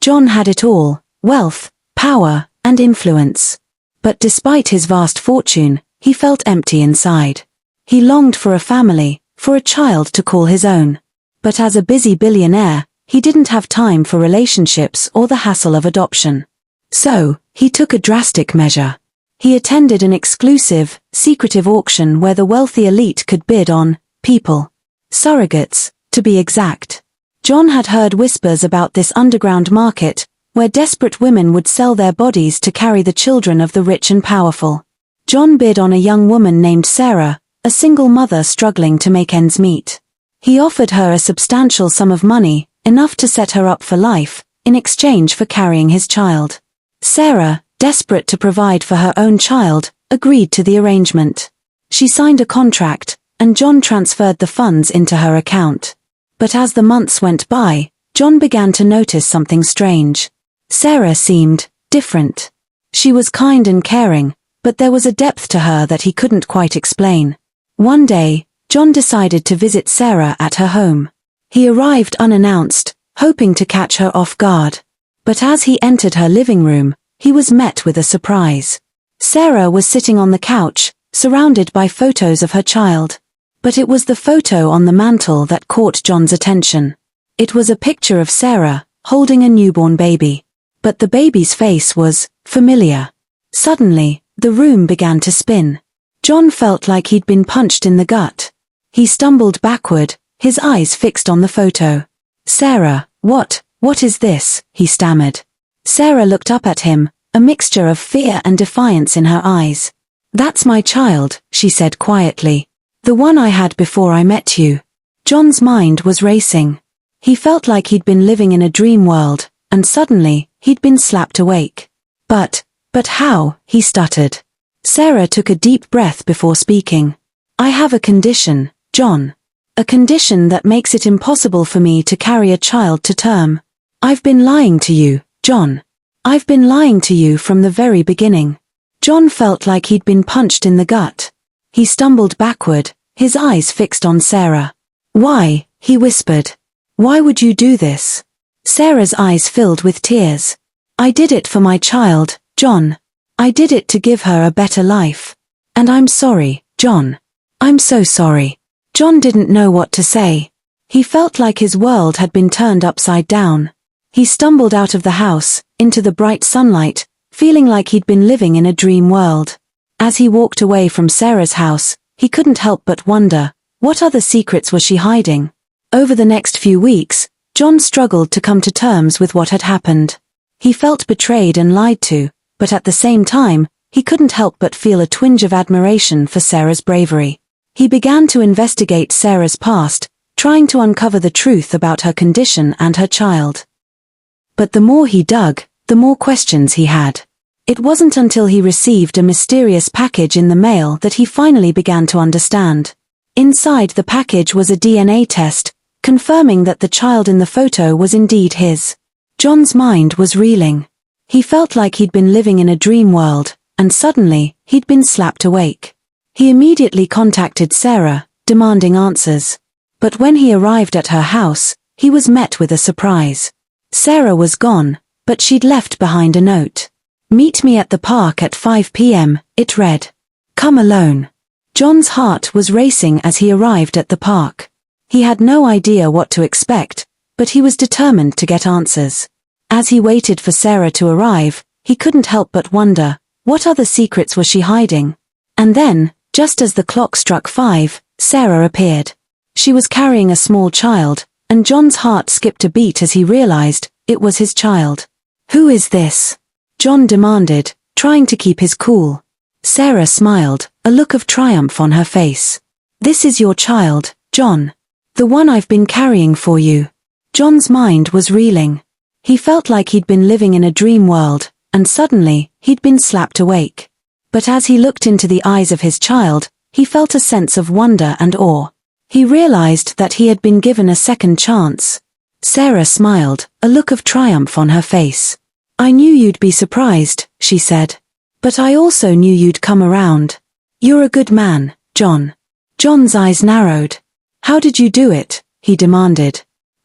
John had it all: wealth, power, and influence. But despite his vast fortune, he felt empty inside. He longed for a family, for a child to call his own. But as a busy billionaire, he didn't have time for relationships or the hassle of adoption. So, he took a drastic measure. He attended an exclusive, secretive auction where the wealthy elite could bid on people. Surrogates, to be exact. John had heard whispers about this underground market, where desperate women would sell their bodies to carry the children of the rich and powerful. John bid on a young woman named Sarah, a single mother struggling to make ends meet. He offered her a substantial sum of money, enough to set her up for life, in exchange for carrying his child. Sarah, desperate to provide for her own child, agreed to the arrangement. She signed a contract, and John transferred the funds into her account. But as the months went by, John began to notice something strange. Sarah seemed different. She was kind and caring, but there was a depth to her that he couldn't quite explain. One day, John decided to visit Sarah at her home. He arrived unannounced, hoping to catch her off guard. But as he entered her living room, he was met with a surprise. Sarah was sitting on the couch, surrounded by photos of her child. But it was the photo on the mantel that caught John's attention. It was a picture of Sarah, holding a newborn baby. But the baby's face was familiar. Suddenly, the room began to spin. John felt like he'd been punched in the gut. He stumbled backward, his eyes fixed on the photo. "Sarah, what is this?" he stammered. Sarah looked up at him, a mixture of fear and defiance in her eyes. "That's my child," she said quietly. "The one I had before I met you." John's mind was racing. He felt like he'd been living in a dream world, and suddenly, he'd been slapped awake. But how?" he stuttered. Sarah took a deep breath before speaking. "I have a condition, John. A condition that makes it impossible for me to carry a child to term. I've been lying to you, John. I've been lying to you from the very beginning." John felt like he'd been punched in the gut. He stumbled backward, his eyes fixed on Sarah. "Why?" he whispered. "Why would you do this?" Sarah's eyes filled with tears. "I did it for my child, John. I did it to give her a better life. And I'm sorry, John. I'm so sorry." John didn't know what to say. He felt like his world had been turned upside down. He stumbled out of the house, into the bright sunlight, feeling like he'd been living in a dream world. As he walked away from Sarah's house, he couldn't help but wonder, what other secrets was she hiding? Over the next few weeks, John struggled to come to terms with what had happened. He felt betrayed and lied to, but at the same time, he couldn't help but feel a twinge of admiration for Sarah's bravery. He began to investigate Sarah's past, trying to uncover the truth about her condition and her child. But the more he dug, the more questions he had. It wasn't until he received a mysterious package in the mail that he finally began to understand. Inside the package was a DNA test, confirming that the child in the photo was indeed his. John's mind was reeling. He felt like he'd been living in a dream world, and suddenly, he'd been slapped awake. He immediately contacted Sarah, demanding answers. But when he arrived at her house, he was met with a surprise. Sarah was gone, but she'd left behind a note. "Meet me at the park at 5 p.m., it read. "Come alone." John's heart was racing as he arrived at the park. He had no idea what to expect, but he was determined to get answers. As he waited for Sarah to arrive, he couldn't help but wonder, what other secrets was she hiding? And then, just as the clock struck 5, Sarah appeared. She was carrying a small child, and John's heart skipped a beat as he realized, it was his child. "Who is this?" John demanded, trying to keep his cool. Sarah smiled, a look of triumph on her face. "This is your child, John. The one I've been carrying for you." John's mind was reeling. He felt like he'd been living in a dream world, and suddenly, he'd been slapped awake. But as he looked into the eyes of his child, he felt a sense of wonder and awe. He realized that he had been given a second chance. Sarah smiled, a look of triumph on her face. "I knew you'd be surprised," she said. "But I also knew you'd come around. You're a good man, John." John's eyes narrowed. "How did you do it?" he demanded.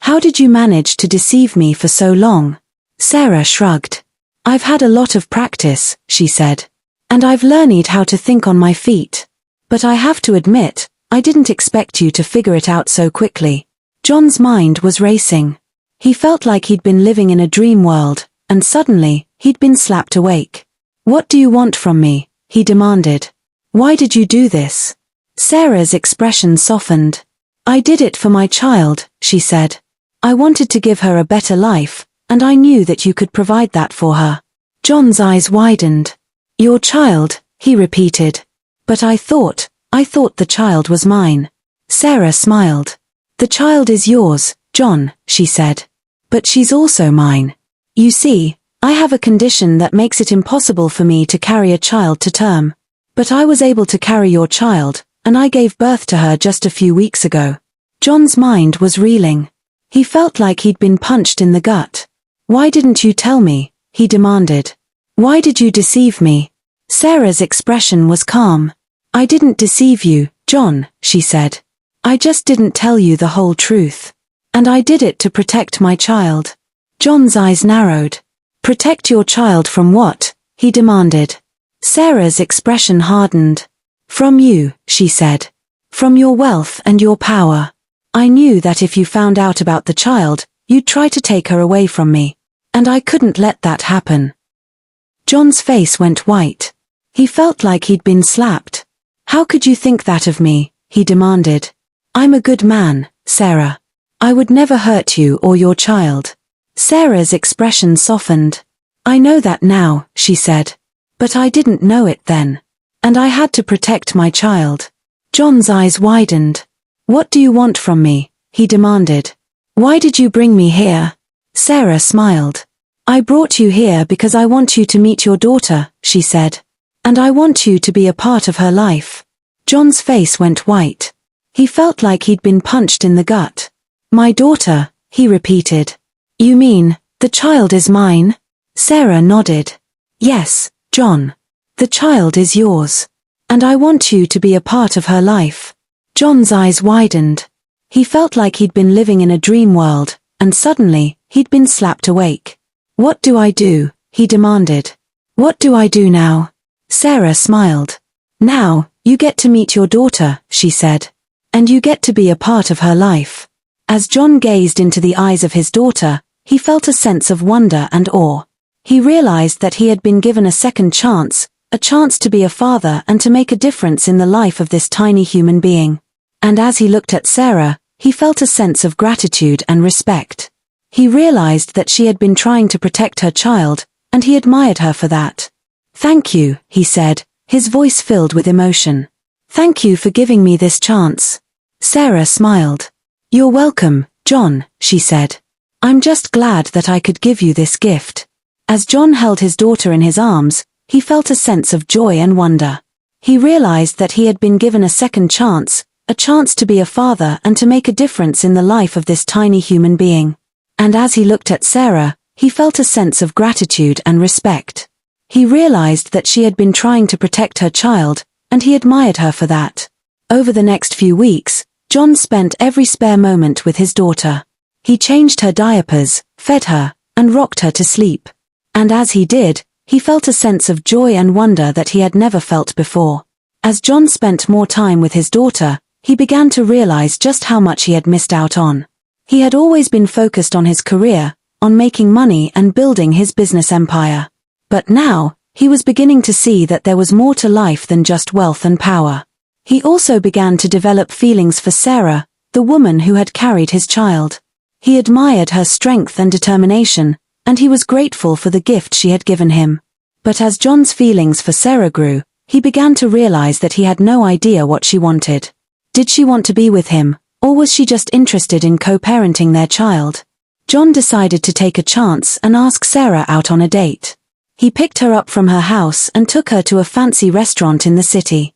"How did you manage to deceive me for so long?" Sarah shrugged. I've had a lot of practice, she said. And I've learned how to think on my feet. But I have to admit, I didn't expect you to figure it out so quickly. John's mind was racing. He felt like he'd been living in a dream world, and suddenly, he'd been slapped awake. What do you want from me? He demanded. Why did you do this? Sarah's expression softened. I did it for my child, she said. I wanted to give her a better life, and I knew that you could provide that for her. John's eyes widened. Your child, he repeated. But I thought the child was mine. Sarah smiled. The child is yours, John, she said. But she's also mine. You see, I have a condition that makes it impossible for me to carry a child to term. But I was able to carry your child, and I gave birth to her just a few weeks ago. John's mind was reeling. He felt like he'd been punched in the gut. Why didn't you tell me? He demanded. Why did you deceive me? Sarah's expression was calm. I didn't deceive you, John, she said. I just didn't tell you the whole truth. And I did it to protect my child. John's eyes narrowed. Protect your child from what? He demanded. Sarah's expression hardened. From you, she said. From your wealth and your power. I knew that if you found out about the child, you'd try to take her away from me. And I couldn't let that happen. John's face went white. He felt like he'd been slapped. How could you think that of me? He demanded. I'm a good man, Sarah. I would never hurt you or your child. Sarah's expression softened. I know that now, she said. But I didn't know it then. And I had to protect my child. John's eyes widened. What do you want from me? He demanded. Why did you bring me here? Sarah smiled. I brought you here because I want you to meet your daughter, she said. And I want you to be a part of her life. John's face went white. He felt like he'd been punched in the gut. My daughter, he repeated. You mean, the child is mine? Sarah nodded. Yes, John. The child is yours. And I want you to be a part of her life. John's eyes widened. He felt like he'd been living in a dream world, and suddenly, he'd been slapped awake. What do I do? He demanded. What do I do now? Sarah smiled. Now, you get to meet your daughter, she said. And you get to be a part of her life. As John gazed into the eyes of his daughter, he felt a sense of wonder and awe. He realized that he had been given a second chance, a chance to be a father and to make a difference in the life of this tiny human being. And as he looked at Sarah, he felt a sense of gratitude and respect. He realized that she had been trying to protect her child, and he admired her for that. Thank you, he said, his voice filled with emotion. Thank you for giving me this chance. Sarah smiled. You're welcome, John, she said. I'm just glad that I could give you this gift. As John held his daughter in his arms, he felt a sense of joy and wonder. He realized that he had been given a second chance, a chance to be a father and to make a difference in the life of this tiny human being. And as he looked at Sarah, he felt a sense of gratitude and respect. He realized that she had been trying to protect her child, and he admired her for that. Over the next few weeks, John spent every spare moment with his daughter. He changed her diapers, fed her, and rocked her to sleep. And as he did, he felt a sense of joy and wonder that he had never felt before. As John spent more time with his daughter, he began to realize just how much he had missed out on. He had always been focused on his career, on making money and building his business empire. But now, he was beginning to see that there was more to life than just wealth and power. He also began to develop feelings for Sarah, the woman who had carried his child. He admired her strength and determination, and he was grateful for the gift she had given him. But as John's feelings for Sarah grew, he began to realize that he had no idea what she wanted. Did she want to be with him, or was she just interested in co-parenting their child? John decided to take a chance and ask Sarah out on a date. He picked her up from her house and took her to a fancy restaurant in the city.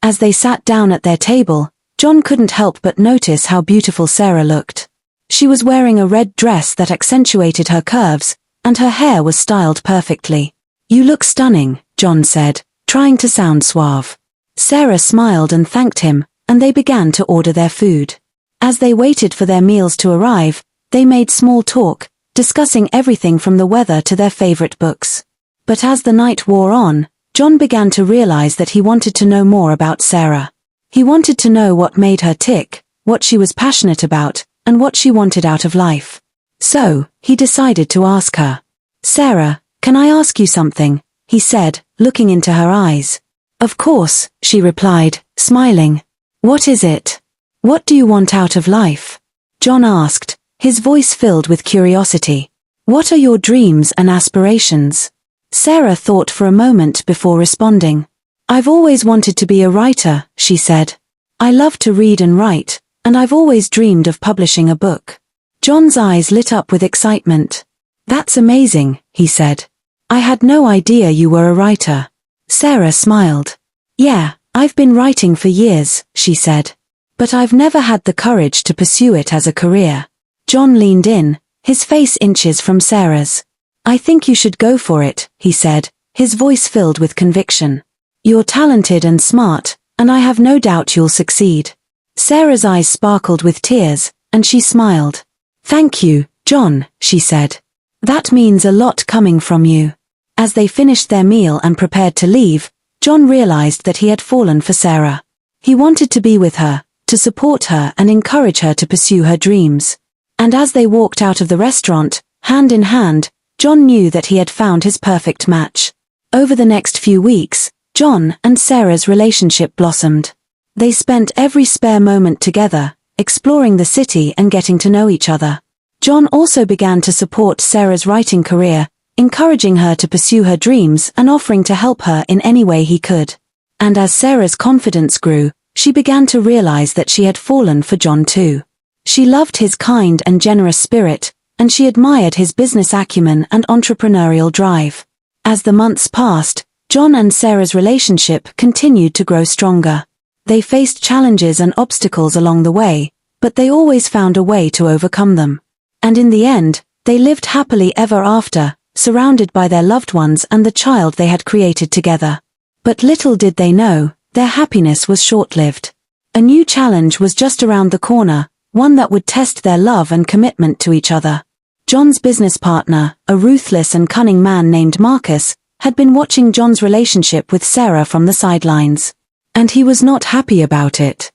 As they sat down at their table, John couldn't help but notice how beautiful Sarah looked. She was wearing a red dress that accentuated her curves, and her hair was styled perfectly. You look stunning, John said, trying to sound suave. Sarah smiled and thanked him, and they began to order their food. As they waited for their meals to arrive, they made small talk, discussing everything from the weather to their favorite books. But as the night wore on, John began to realize that he wanted to know more about Sarah. He wanted to know what made her tick, what she was passionate about, and what she wanted out of life. So, he decided to ask her. "Sarah, can I ask you something?" he said, looking into her eyes. "Of course," she replied, smiling. "What is it? What do you want out of life?" John asked, his voice filled with curiosity. "What are your dreams and aspirations?" Sarah thought for a moment before responding. "I've always wanted to be a writer," she said. "I love to read and write, and I've always dreamed of publishing a book." John's eyes lit up with excitement. "That's amazing," he said. "I had no idea you were a writer." Sarah smiled. "Yeah, I've been writing for years," she said. "But I've never had the courage to pursue it as a career." John leaned in, his face inches from Sarah's. "I think you should go for it," he said, his voice filled with conviction. "You're talented and smart, and I have no doubt you'll succeed." Sarah's eyes sparkled with tears, and she smiled. "Thank you, John," she said. "That means a lot coming from you." As they finished their meal and prepared to leave, John realized that he had fallen for Sarah. He wanted to be with her, to support her and encourage her to pursue her dreams. And as they walked out of the restaurant, hand in hand, John knew that he had found his perfect match. Over the next few weeks, John and Sarah's relationship blossomed. They spent every spare moment together, exploring the city and getting to know each other. John also began to support Sarah's writing career, encouraging her to pursue her dreams and offering to help her in any way he could. And as Sarah's confidence grew, she began to realize that she had fallen for John too. She loved his kind and generous spirit, and she admired his business acumen and entrepreneurial drive. As the months passed, John and Sarah's relationship continued to grow stronger. They faced challenges and obstacles along the way, but they always found a way to overcome them. And in the end, they lived happily ever after, surrounded by their loved ones and the child they had created together. But little did they know, their happiness was short-lived. A new challenge was just around the corner, one that would test their love and commitment to each other. John's business partner, a ruthless and cunning man named Marcus, had been watching John's relationship with Sarah from the sidelines. And he was not happy about it.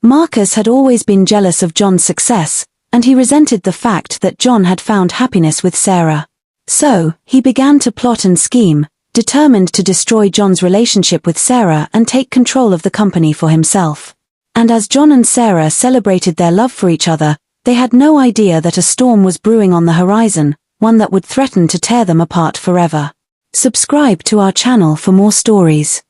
Marcus had always been jealous of John's success, and he resented the fact that John had found happiness with Sarah. So, he began to plot and scheme, determined to destroy John's relationship with Sarah and take control of the company for himself. And as John and Sarah celebrated their love for each other, they had no idea that a storm was brewing on the horizon, one that would threaten to tear them apart forever. Subscribe to our channel for more stories.